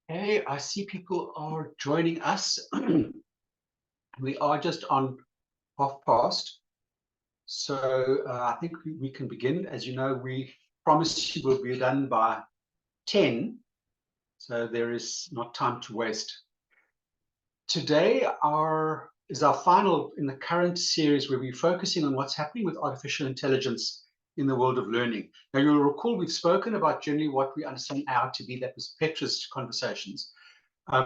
Hey, I see people are joining us. We are just on 1:30, so I think we can begin. As you know, we promised you will be done by 10, so there is not time to waste. Today is our final in the current series where we're focusing on what's happening with artificial intelligence in the world of learning. Now, you'll recall we've spoken about generally what we understand AI to be. That was Petra's conversations.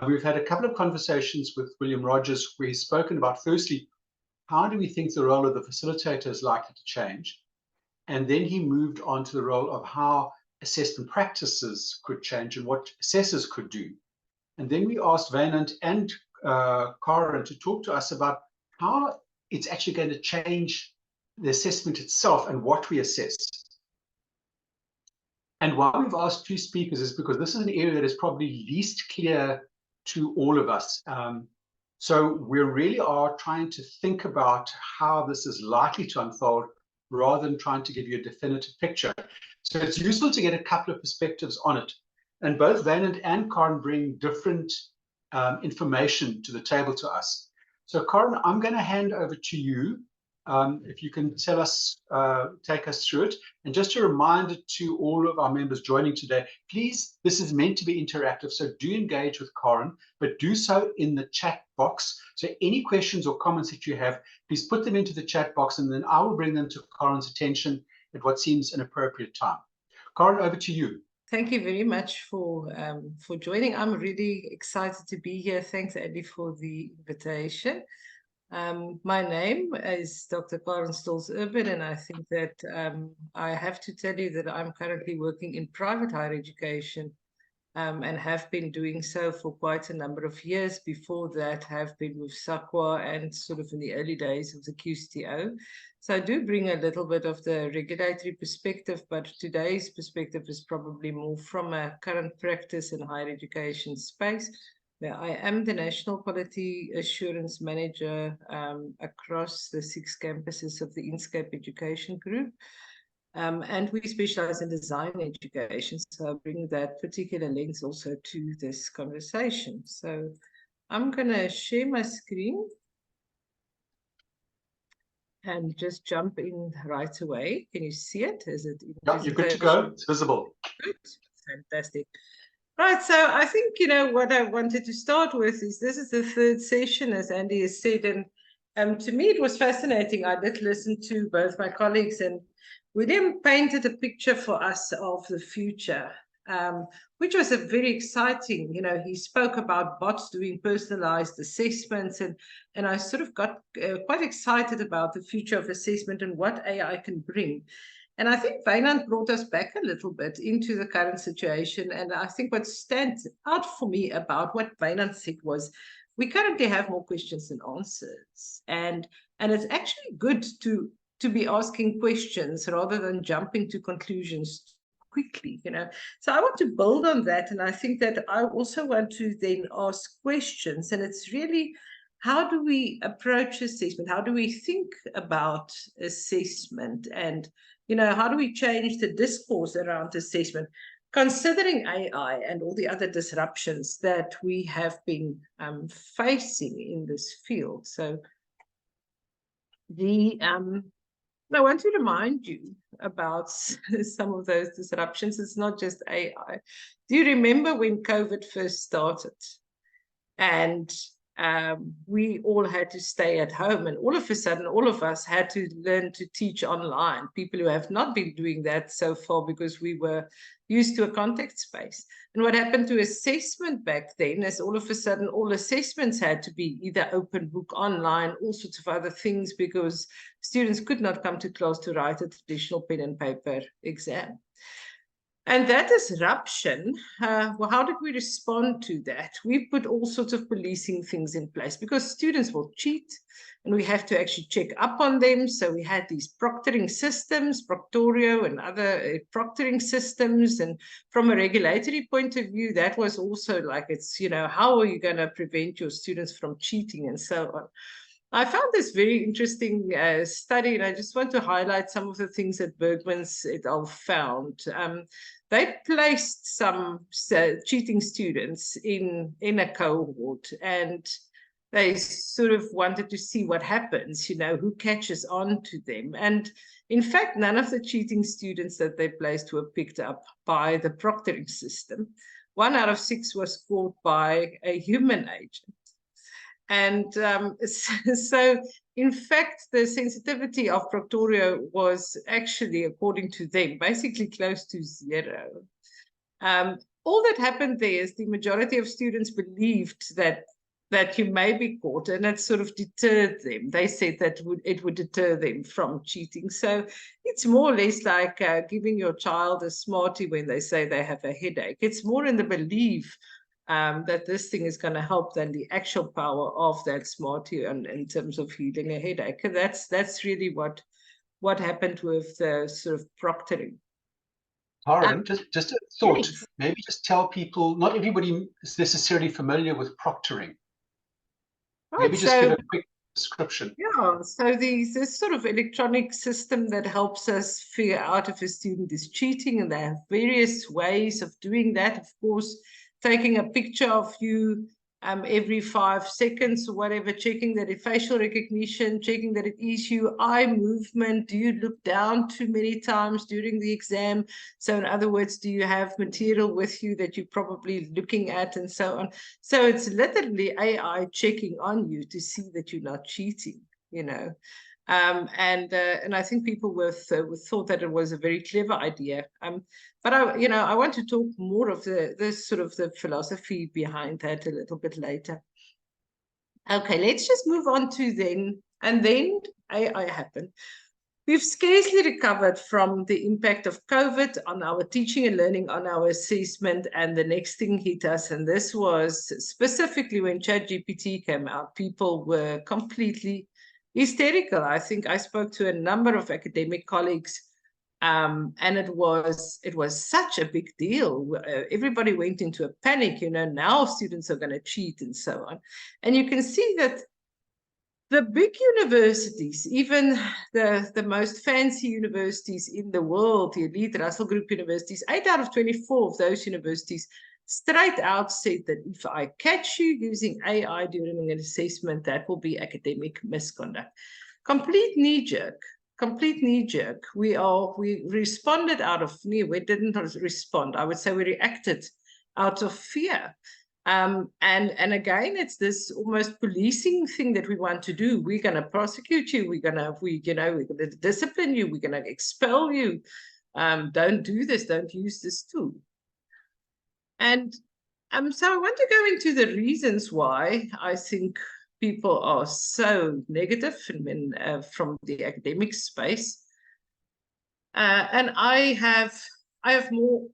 We've had a couple of conversations with William Rogers where he's spoken about, firstly, how do we think the role of the facilitator is likely to change? And then he moved on to the role of how assessment practices could change and what assessors could do. And then we asked Vainant and Carin to talk to us about how it's actually going to change the assessment itself and what we assess. And why we've asked two speakers is because this is an area that is probably least clear to all of us. So we really are trying to think about how this is likely to unfold rather than trying to give you a definitive picture. So it's useful to get a couple of perspectives on it. And both Vainant and Carin bring different information to the table to us. So Carin, I'm going to hand over to you. If you can tell us, take us through it. And just a reminder to all of our members joining today, please, this is meant to be interactive, so do engage with Carin, but do so in the chat box. So any questions or comments that you have, please put them into the chat box, and then I will bring them to Carin's attention at what seems an appropriate time. Carin, over to you. Thank you very much for joining. I'm really excited to be here. Thanks, Andy, for the invitation. My name is Dr. Carin Stoltz-Urban, and I think that I have to tell you that I'm currently working in private higher education and have been doing so for quite a number of years. Before that, have been with SAQA and sort of in the early days of the QCTO. So I do bring a little bit of the regulatory perspective, but today's perspective is probably more from a current practice in higher education space. I am the National Quality Assurance Manager across the 6 campuses of the Inscape Education Group. And we specialize in design education, so I bring that particular lens also to this conversation. So I'm going to share my screen and just jump in right away. Can you see it? Is it? Yeah, you're good to go. It's visible. Good. Fantastic. Right, so I think, what I wanted to start with is this is the 3rd session, as Andy has said, and to me it was fascinating. I did listen to both my colleagues, and William painted a picture for us of the future, which was a very exciting, he spoke about bots doing personalized assessments, and I sort of got quite excited about the future of assessment and what AI can bring. And I think Vainant brought us back a little bit into the current situation. And I think what stands out for me about what Vainant said was, we currently have more questions than answers. And it's actually good to be asking questions rather than jumping to conclusions quickly, So I want to build on that. And I think that I also want to then ask questions. And it's really, how do we approach assessment? How do we think about assessment? And how do we change the discourse around assessment, considering AI and all the other disruptions that we have been facing in this field? So I want to remind you about some of those disruptions. It's not just AI. Do you remember when COVID first started? And we all had to stay at home, and all of a sudden all of us had to learn to teach online, people who have not been doing that so far because we were used to a contact space. And what happened to assessment back then is all of a sudden all assessments had to be either open book, online, all sorts of other things, because students could not come to class to write a traditional pen and paper exam. And that disruption, well, how did we respond to that? We put all sorts of policing things in place because students will cheat and we have to actually check up on them. So we had these proctoring systems, Proctorio and other proctoring systems. And from a regulatory point of view, that was also like, it's, how are you going to prevent your students from cheating and so on? I found this very interesting study, and I just want to highlight some of the things that Bergman's et al. Found. they placed some cheating students in a cohort, and they sort of wanted to see what happens, you know, who catches on to them. And in fact, none of the cheating students that they placed were picked up by the proctoring system. 1 out of 6 was caught by a human agent. And so, in fact, the sensitivity of Proctorio was actually, according to them, basically close to 0. All that happened there is the majority of students believed that you may be caught, and it sort of deterred them. They said that it would deter them from cheating. So it's more or less like giving your child a Smartie when they say they have a headache. It's more in the belief that this thing is going to help than the actual power of that Smartie in terms of healing a headache. And that's really what happened with the sort of proctoring. Carin, just a thought. Yes. Maybe just tell people, not everybody is necessarily familiar with proctoring. Right, maybe just give a quick description. Yeah, so this sort of electronic system that helps us figure out if a student is cheating, and they have various ways of doing that. Of course, taking a picture of you every 5 seconds or whatever, checking that it facial recognition, checking that it is you, eye movement. Do you look down too many times during the exam? So in other words, do you have material with you that you're probably looking at, and so on? So it's literally AI checking on you to see that you're not cheating, you know. And I think people thought that it was a very clever idea. But I want to talk more of the philosophy behind that a little bit later. Okay, let's just move on to then AI happened. We've scarcely recovered from the impact of COVID on our teaching and learning, on our assessment, and the next thing hit us, and this was specifically when ChatGPT came out. People were completely hysterical. I think I spoke to a number of academic colleagues, and it was such a big deal. Everybody went into a panic, now students are going to cheat and so on. And you can see that the big universities, even the most fancy universities in the world, the elite Russell Group universities, 8 out of 24 of those universities straight out said that if I catch you using AI during an assessment, that will be academic misconduct. Complete knee-jerk. We responded out of fear. We didn't respond. I would say we reacted out of fear. And again, it's this almost policing thing that we want to do. We're going to prosecute you. We're going to discipline you. We're going to expel you. Don't do this. Don't use this tool. And so I want to go into the reasons why I think people are so negative from the academic space. And I have more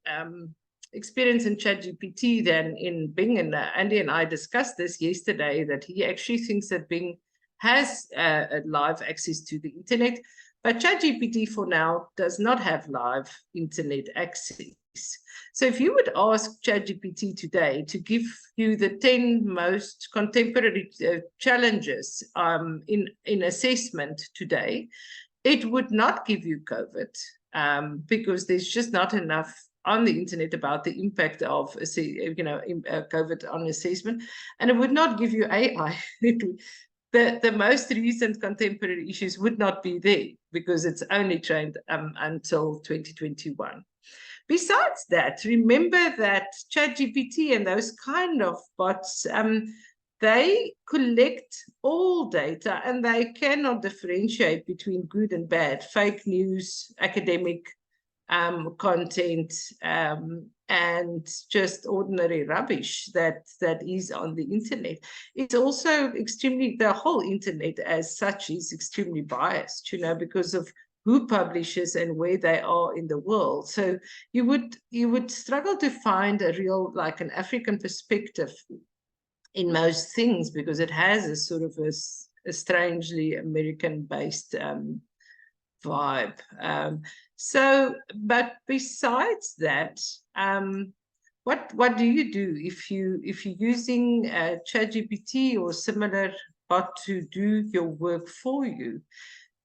experience in ChatGPT than in Bing, and Andy and I discussed this yesterday, that he actually thinks that Bing has a live access to the internet, but ChatGPT for now does not have live internet access. So if you would ask ChatGPT today to give you the 10 most contemporary challenges in assessment today, it would not give you COVID because there's just not enough on the internet about the impact of COVID on assessment, and it would not give you AI. The most recent contemporary issues would not be there because it's only trained until 2021. Besides that, remember that ChatGPT and those kind of bots, they collect all data and they cannot differentiate between good and bad, fake news, academic content, and just ordinary rubbish that is on the internet. It's also the whole internet as such is extremely biased, because of who publishes and where they are in the world. So you would struggle to find a real, like an African perspective in most things, because it has a sort of a strangely American-based vibe. But besides that, what do you do if you're using ChatGPT or similar bot to do your work for you?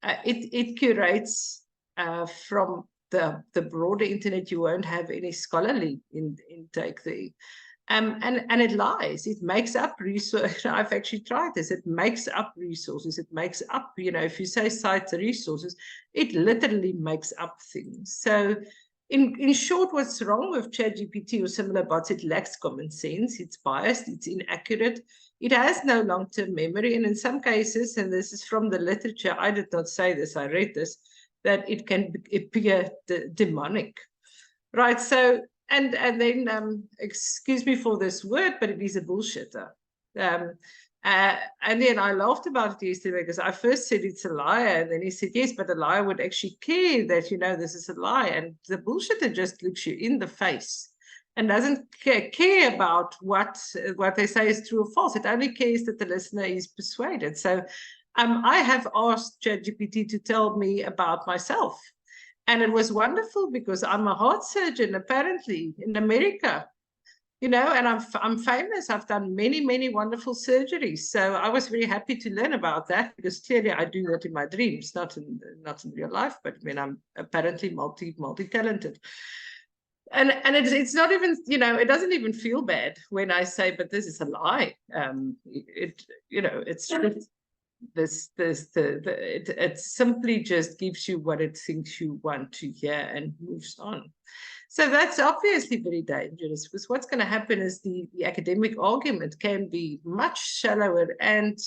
It curates from the broader internet, you won't have any scholarly intake there. And it lies. It makes up resources. I've actually tried this. It makes up resources. It makes up, if you say cite the resources, it literally makes up things. So in short, what's wrong with ChatGPT or similar bots? It lacks common sense. It's biased. It's inaccurate. It has no long-term memory. And in some cases, and this is from the literature, I did not say this, I read this, that it can appear demonic. Right, so, and then, excuse me for this word, but it is a bullshitter. And then I laughed about it yesterday because I first said it's a liar, and then he said, yes, but a liar would actually care that, this is a lie. And the bullshitter just looks you in the face and doesn't care about what they say is true or false. It only cares that the listener is persuaded. So I have asked ChatGPT to tell me about myself. And it was wonderful because I'm a heart surgeon, apparently, in America. And I'm famous. I've done many, many wonderful surgeries. So I was very happy to learn about that because clearly I do that in my dreams, not in real life, but I'm apparently multi-talented. And it's not even, it doesn't even feel bad when I say, but this is a lie. It's just it simply just gives you what it thinks you want to hear and moves on. So that's obviously very dangerous because what's going to happen is the academic argument can be much shallower and,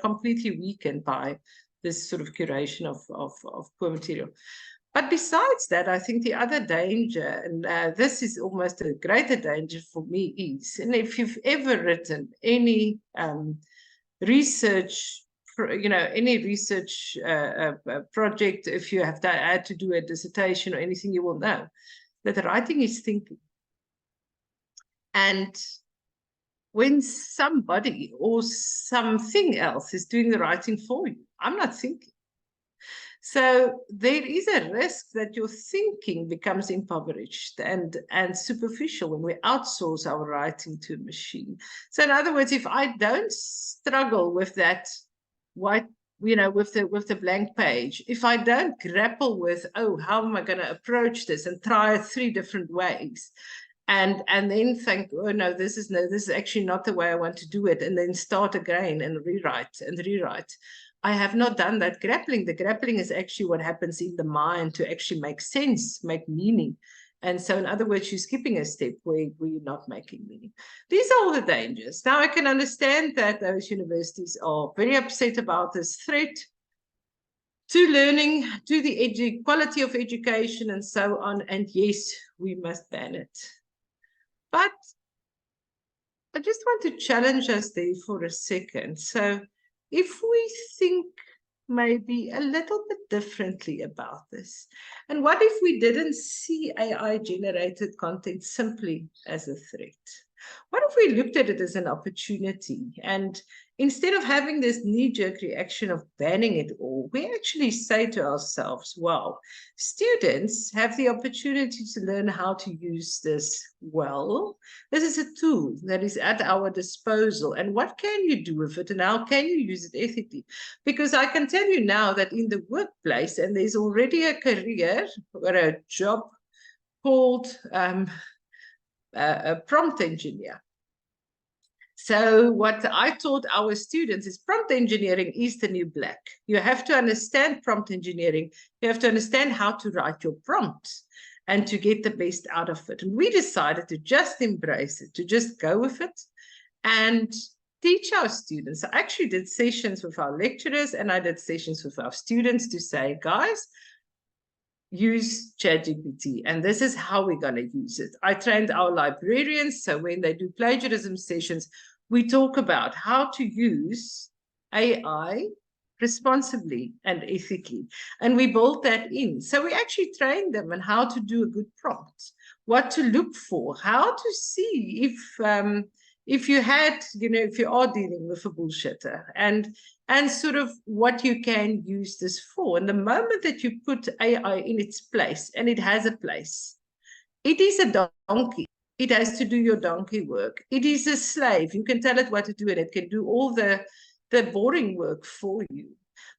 completely weakened by this sort of curation of poor material. But besides that, I think the other danger, and this is almost a greater danger for me, is, and if you've ever written any research, any research project, if you have had to do a dissertation or anything, you will know that writing is thinking. And when somebody or something else is doing the writing for you, I'm not thinking. So there is a risk that your thinking becomes impoverished and superficial when we outsource our writing to a machine. So in other words, if I don't struggle with that white, with the blank page, if I don't grapple with, how am I going to approach this and try it 3 different ways, and then think, oh no, this is actually not the way I want to do it, and then start again and rewrite. I have not done that grappling. The grappling is actually what happens in the mind to actually make sense, make meaning. And so in other words, you're skipping a step where you're not making meaning. These are all the dangers. Now I can understand that those universities are very upset about this threat to learning, to the quality of education and so on. And yes, we must ban it. But I just want to challenge us there for a second. So if we think maybe a little bit differently about this, and what if we didn't see AI-generated content simply as a threat? What if we looked at it as an opportunity? And instead of having this knee-jerk reaction of banning it all, we actually say to ourselves, wow, students have the opportunity to learn how to use this well. This is a tool that is at our disposal. And what can you do with it? And how can you use it ethically? Because I can tell you now that in the workplace, and there's already a career or a job called a prompt engineer. So what I taught our students is prompt engineering is the new black. You have to understand prompt engineering. You have to understand how to write your prompts and to get the best out of it. And we decided to just embrace it, to just go with it and teach our students. I actually did sessions with our lecturers and I did sessions with our students to say, guys, use ChatGPT, and this is how we're going to use it. I trained our librarians, so when they do plagiarism sessions, we talk about how to use AI responsibly and ethically, and we built that in. So we actually trained them on how to do a good prompt, what to look for, how to see if you had, if you are dealing with a bullshitter, and sort of what you can use this for. And the moment that you put AI in its place, and it has a place, it is a donkey. It has to do your donkey work. It is a slave. You can tell it what to do, and it can do all the boring work for you.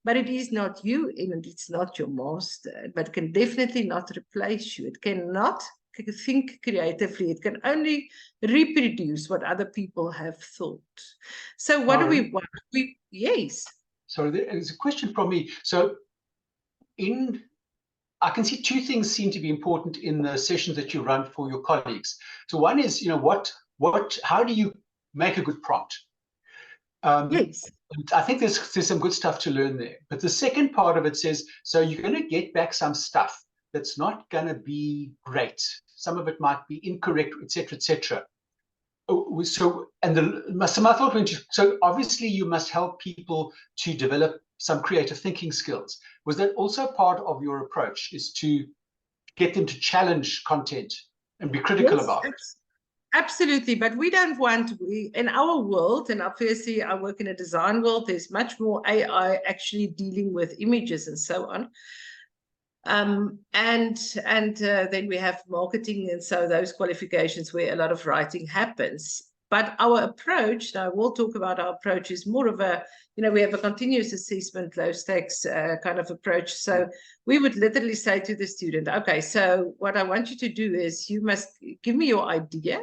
but it is not you, and it's not your master, but it can definitely not replace you. It cannot think creatively. It can only reproduce what other people have thought. So what do we want? Yes. So there's a question from me. So I can see two things seem to be important in the sessions that you run for your colleagues. So one is, how do you make a good prompt? Yes. I think there's some good stuff to learn there. But the second part of it says, so you're going to get back some stuff that's not going to be great. Some of it might be incorrect, etc., etc. So my thought went to, so obviously you must help people to develop some creative thinking skills. Was that also part of your approach, is to get them to challenge content and be critical about it? Absolutely, but we don't want, in our world, and obviously I work in a design world, there's much more AI actually dealing with images and so on. And then we have marketing, and so those qualifications where a lot of writing happens. But our approach, now we'll talk about our approach, is more of a, we have a continuous assessment, low stakes kind of approach. So we would literally say to the student, okay, so what I want you to do is you must give me your idea.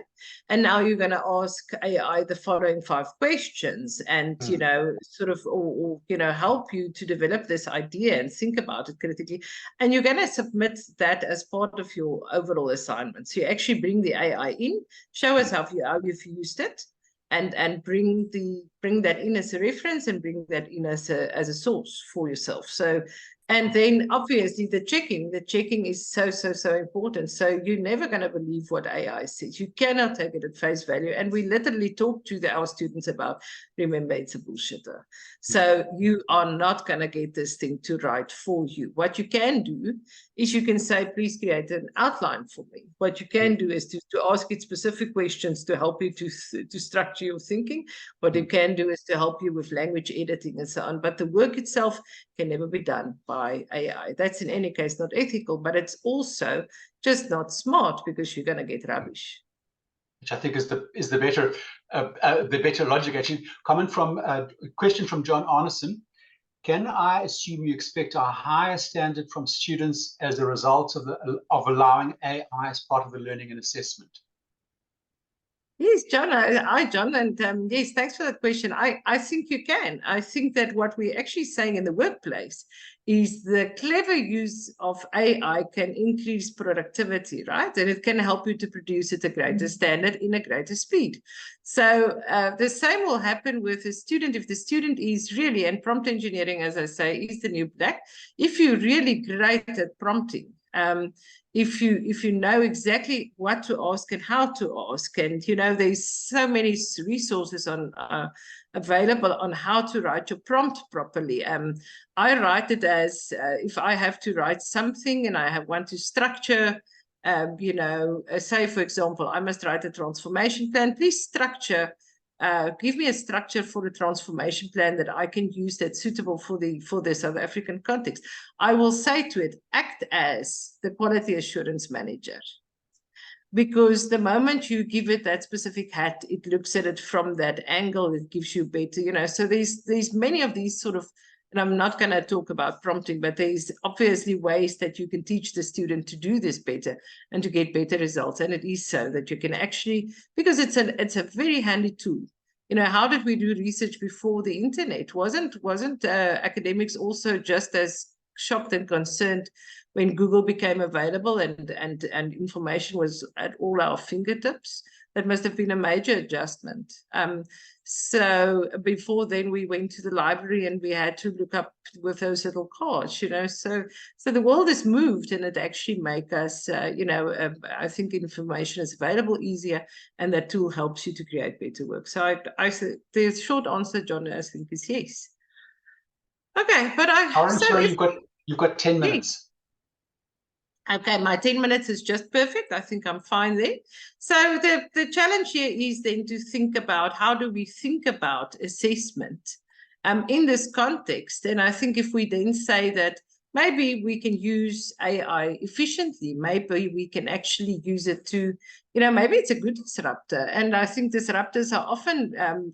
And now you're going to ask AI the following 5 questions and, sort of, or help you to develop this idea and think about it critically. And you're going to submit that as part of your overall assignment. So you actually bring the AI in, show us how you've used it, and bring that in as a reference and bring that in as a source for yourself. So, and then obviously the checking is so important. So you're never going to believe what AI says. You cannot take it at face value. And we literally talk to our students about, remember, it's a bullshitter. So you are not going to get this thing to write for you. What you can do is you can say, please create an outline for me. What you can do is to ask it specific questions to help you to structure your thinking. What you can do is to help you with language editing and so on. But the work itself can never be done by AI. That's in any case not ethical, but it's also just not smart, because you're going to get rubbish. Which I think is the better logic. Actually, comment from a question from John Arneson. Can I assume you expect a higher standard from students as a result of allowing AI as part of the learning and assessment? Yes, John. John, and yes, thanks for that question. I think you can. I think that what we're actually saying in the workplace is the clever use of AI can increase productivity, right? And it can help you to produce at a greater standard in a greater speed. So the same will happen with a student. If the student is really, and prompt engineering, as I say, is the new black. If you're really great at prompting, if you know exactly what to ask and how to ask, and there's so many resources available on how to write your prompt properly. I write it as if I have to write something and I want to structure, say for example, I must write a transformation plan. Please structure. Give me a structure for a transformation plan that I can use that's suitable for the South African context. I will say to it, act as the quality assurance manager. Because the moment you give it that specific hat, it looks at it from that angle, it gives you better, so there's many of these sort of, and I'm not going to talk about prompting, but there's obviously ways that you can teach the student to do this better and to get better results. And it is so that you can actually, because it's a very handy tool. How did we do research before the internet? Wasn't academics also just as shocked and concerned when Google became available and information was at all our fingertips? That must have been a major adjustment. So before then, we went to the library and we had to look up with those little cards, So the world has moved, and it actually makes us, I think information is available easier, and that tool helps you to create better work. So the short answer, John, I think is yes. Okay, but you've got 10 minutes. Okay, my 10 minutes is just perfect. I think I'm fine there. So the challenge here is then to think about how do we think about assessment in this context. And I think if we then say that maybe we can use AI efficiently. Maybe we can actually use it to, you know, maybe it's a good disruptor. And I think disruptors are often,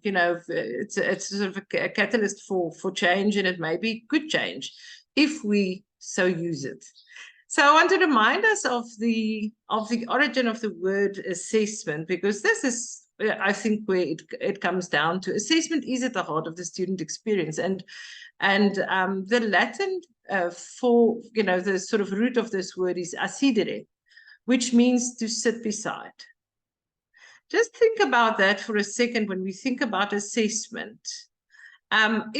you know, it's sort of a catalyst for change, and it may be good change if we so use it. So I want to remind us of the origin of the word assessment, because this is, I think, where it comes down to. Assessment is at the heart of the student experience, and the Latin for, you know, the sort of root of this word is assidere, which means to sit beside. Just think about that for a second when we think about assessment.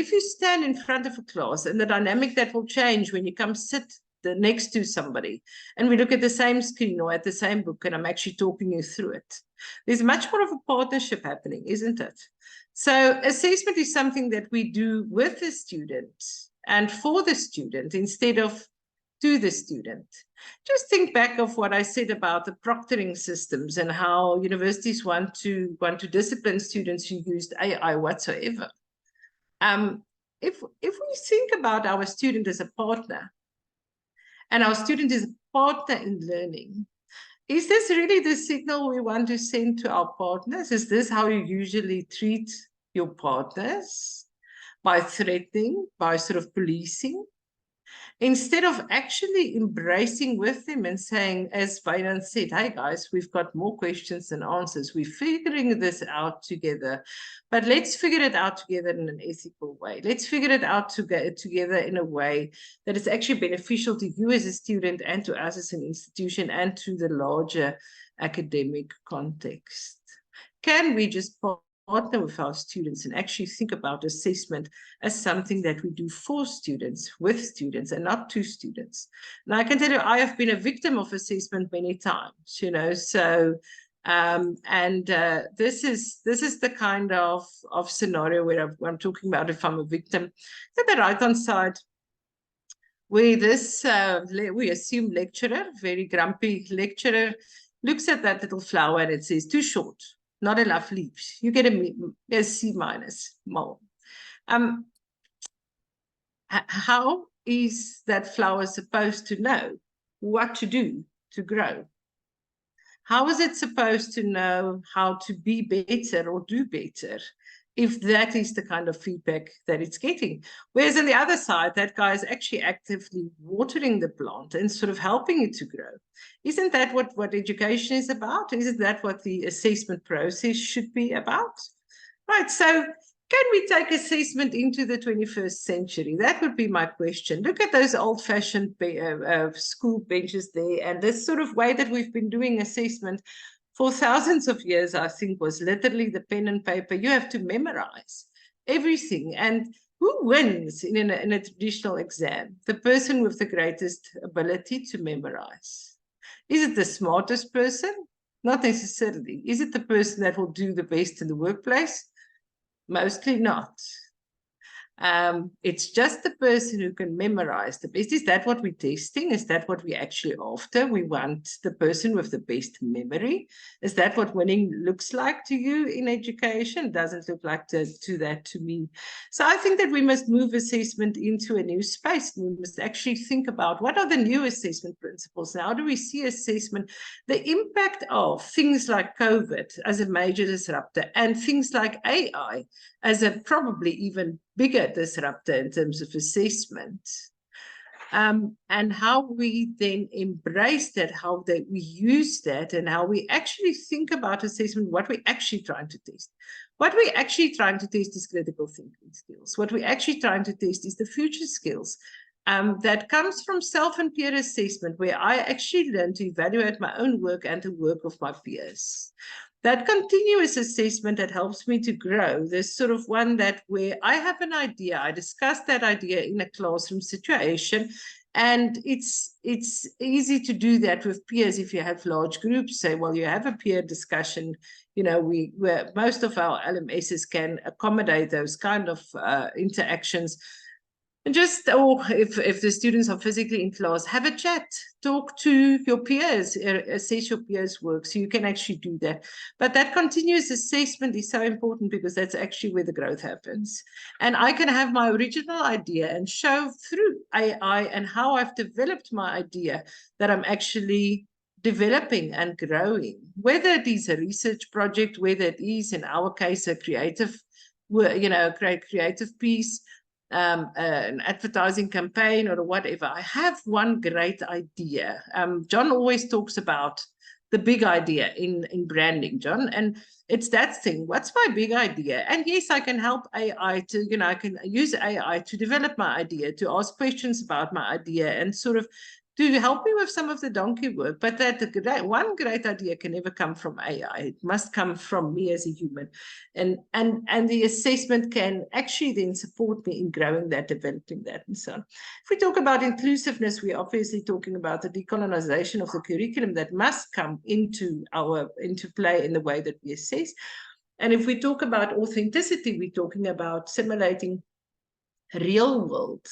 If you stand in front of a class, and the dynamic that will change when you come sit next to somebody, and we look at the same screen or at the same book, and I'm actually talking you through it, there's much more of a partnership happening, isn't it? So assessment is something that we do with the student and for the student instead of to the student. Just think back of what I said about the proctoring systems and how universities want to discipline students who used AI whatsoever. If we think about our student as a partner, and our student is a partner in learning, is this really the signal we want to send to our partners? Is this how you usually treat your partners? By threatening, by sort of policing? Instead of actually embracing with them and saying, as Wynand said, hey guys, we've got more questions than answers. We're figuring this out together, but let's figure it out together in an ethical way. Let's figure it out together in a way that is actually beneficial to you as a student and to us as an institution and to the larger academic context. Can we just partner with our students and actually think about assessment as something that we do for students, with students, and not to students? And I can tell you, I have been a victim of assessment many times, you know, so this is the kind of scenario where I'm talking about if I'm a victim. At the right-hand side, where this, we assume lecturer, very grumpy lecturer, looks at that little flower and it says, too short. Not enough leaves. You get a C minus more. How is that flower supposed to know what to do to grow? How is it supposed to know how to be better or do better if that is the kind of feedback that it's getting? Whereas on the other side, that guy is actually actively watering the plant and sort of helping it to grow. Isn't that what education is about? Isn't that what the assessment process should be about? Right, so can we take assessment into the 21st century? That would be my question. Look at those old-fashioned school benches there, and this sort of way that we've been doing assessment for thousands of years, I think, was literally the pen and paper. You have to memorize everything. And who wins in a traditional exam? The person with the greatest ability to memorize. Is it the smartest person? Not necessarily. Is it the person that will do the best in the workplace? Mostly not. It's just the person who can memorize the best. Is that what we're testing? Is that what we're actually after? We want the person with the best memory. Is that what winning looks like to you in education? It doesn't look like that to me. So I think that we must move assessment into a new space. We must actually think about what are the new assessment principles. Now, how do we see assessment? The impact of things like COVID as a major disruptor and things like AI as a probably even bigger disruptor in terms of assessment, and how we then embrace that, how we use that, and how we actually think about assessment, what we're actually trying to test. What we're actually trying to test is critical thinking skills. What we're actually trying to test is the future skills that comes from self and peer assessment, where I actually learn to evaluate my own work and the work of my peers. That continuous assessment that helps me to grow, there's sort of one that where I have an idea, I discuss that idea in a classroom situation, and it's easy to do that with peers if you have large groups. Say, well, you have a peer discussion, you know, where most of our LMSs can accommodate those kind of interactions. And just, or if the students are physically in class, have a chat, talk to your peers, assess your peers' work, so you can actually do that. But that continuous assessment is so important because that's actually where the growth happens. And I can have my original idea and show through AI and how I've developed my idea that I'm actually developing and growing, whether it is a research project, whether it is, in our case, a creative, creative piece, an advertising campaign or whatever. I have one great idea. John always talks about the big idea in branding, John, and it's that thing. What's my big idea? And yes, I can help AI to, I can use AI to develop my idea, to ask questions about my idea and sort of to help me with some of the donkey work. But that one great idea can never come from AI. It must come from me as a human. And the assessment can actually then support me in growing that, developing that, and so on. If we talk about inclusiveness, we're obviously talking about the decolonization of the curriculum that must come into play in the way that we assess. And if we talk about authenticity, we're talking about simulating real world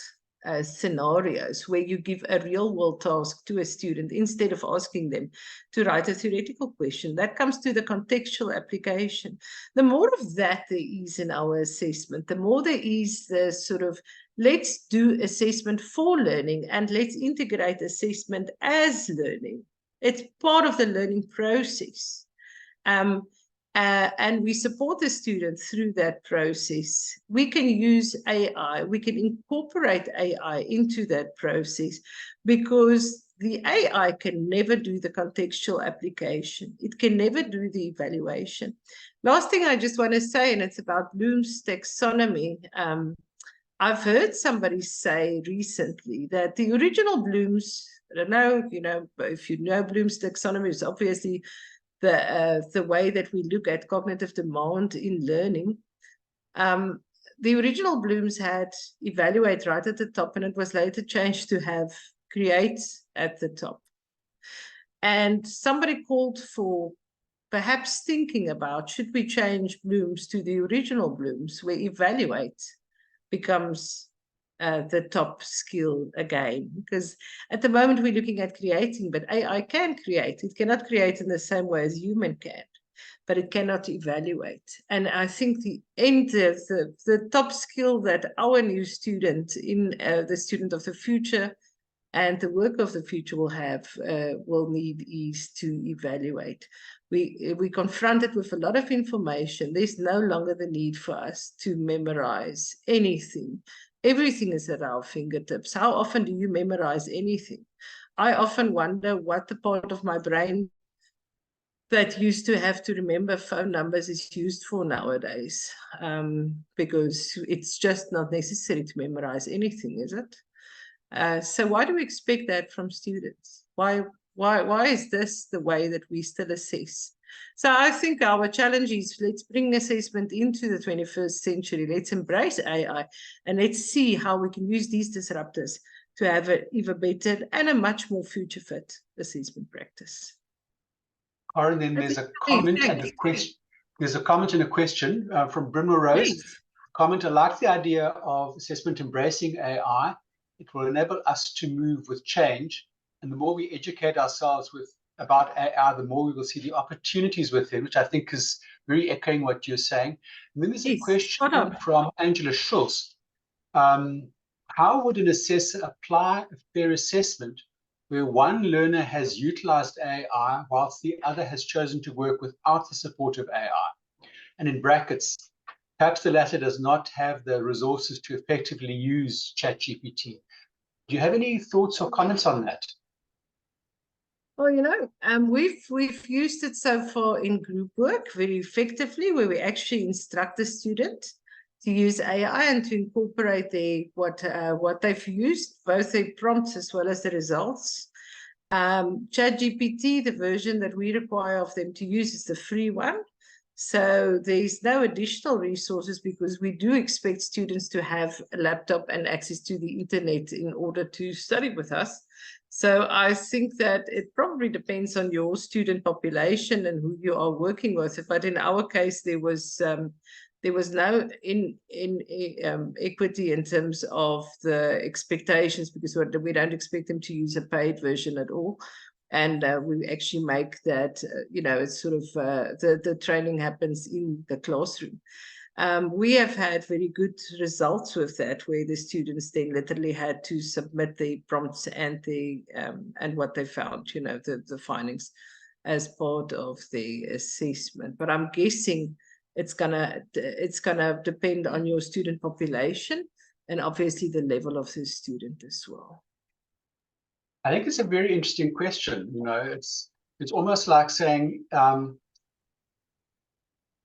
scenarios where you give a real world task to a student instead of asking them to write a theoretical question. That comes to the contextual application. The more of that there is in our assessment, the more there is the sort of let's do assessment for learning and let's integrate assessment as learning. It's part of the learning process. And we support the student through that process. We can use AI, we can incorporate AI into that process because the AI can never do the contextual application. It can never do the evaluation. Last thing I just want to say, and it's about Bloom's taxonomy. I've heard somebody say recently that the original Bloom's, I don't know, if you know Bloom's taxonomy, is obviously the way that we look at cognitive demand in learning. The original Bloom's had evaluate right at the top, and it was later changed to have create at the top. And somebody called for perhaps thinking about, should we change Bloom's to the original Bloom's, where evaluate becomes the top skill again, because at the moment we're looking at creating, but AI can create. It cannot create in the same way as human can, but it cannot evaluate. And I think the top skill that our new student in the student of the future and the work of the future will need is to evaluate. We confronted with a lot of information. There's no longer the need for us to memorize anything. Everything is at our fingertips. How often do you memorize anything? I often wonder what the part of my brain that used to have to remember phone numbers is used for nowadays, because it's just not necessary to memorize anything, is it? So why do we expect that from students? Why is this the way that we still assess? So I think our challenge is, let's bring assessment into the 21st century. Let's embrace AI and let's see how we can use these disruptors to have an even better and a much more future fit assessment practice. Carin, then there's a comment and a question. There's a comment and a question from Brynma Rose. Please. Comment: I like the idea of assessment embracing AI. It will enable us to move with change, and the more we educate ourselves about AI, the more we will see the opportunities within, which I think is very echoing what you're saying. And then there's a question from Angela Schultz. How would an assessor apply a fair assessment where one learner has utilized AI whilst the other has chosen to work without the support of AI? And in brackets, perhaps the latter does not have the resources to effectively use ChatGPT. Do you have any thoughts or comments on that? Well, we've used it so far in group work very effectively, where we actually instruct the student to use AI and to incorporate what they've used, both their prompts as well as the results. ChatGPT, the version that we require of them to use, is the free one. So there's no additional resources because we do expect students to have a laptop and access to the internet in order to study with us. So I think that it probably depends on your student population and who you are working with. But in our case, there was there was no equity in terms of the expectations, because we don't expect them to use a paid version at all. And we actually make that, it's sort of the training happens in the classroom. We have had very good results with that, where the students then literally had to submit the prompts and and what they found, the findings as part of the assessment. But I'm guessing it's gonna depend on your student population and obviously the level of the student as well. I think it's a very interesting question. It's almost like saying,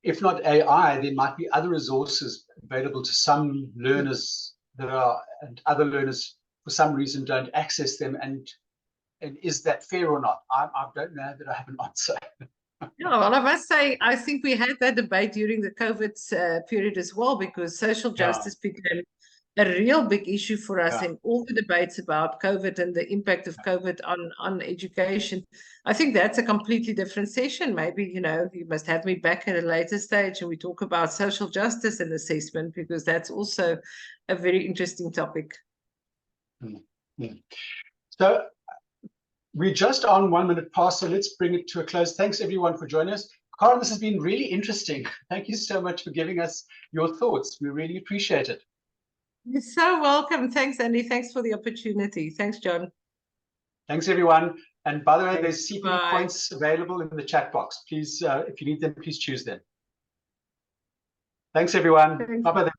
if not AI, there might be other resources available to some learners and other learners for some reason don't access them. And is that fair or not? I don't know that I have an answer. Yeah, well, I must say, I think we had that debate during the COVID period as well, because social justice became a real big issue for us in all the debates about COVID and the impact of COVID on education. I think that's a completely different session. Maybe, you must have me back at a later stage and we talk about social justice and assessment, because that's also a very interesting topic. So we're just on 1 minute past, so let's bring it to a close. Thanks everyone for joining us. Carin, this has been really interesting. Thank you so much for giving us your thoughts. We really appreciate it. You're so welcome. Thanks, Andy. Thanks for the opportunity. Thanks, John. Thanks, everyone. And by the way, there's CPD points available in the chat box. Please, if you need them, please choose them. Thanks, everyone. Bye-bye.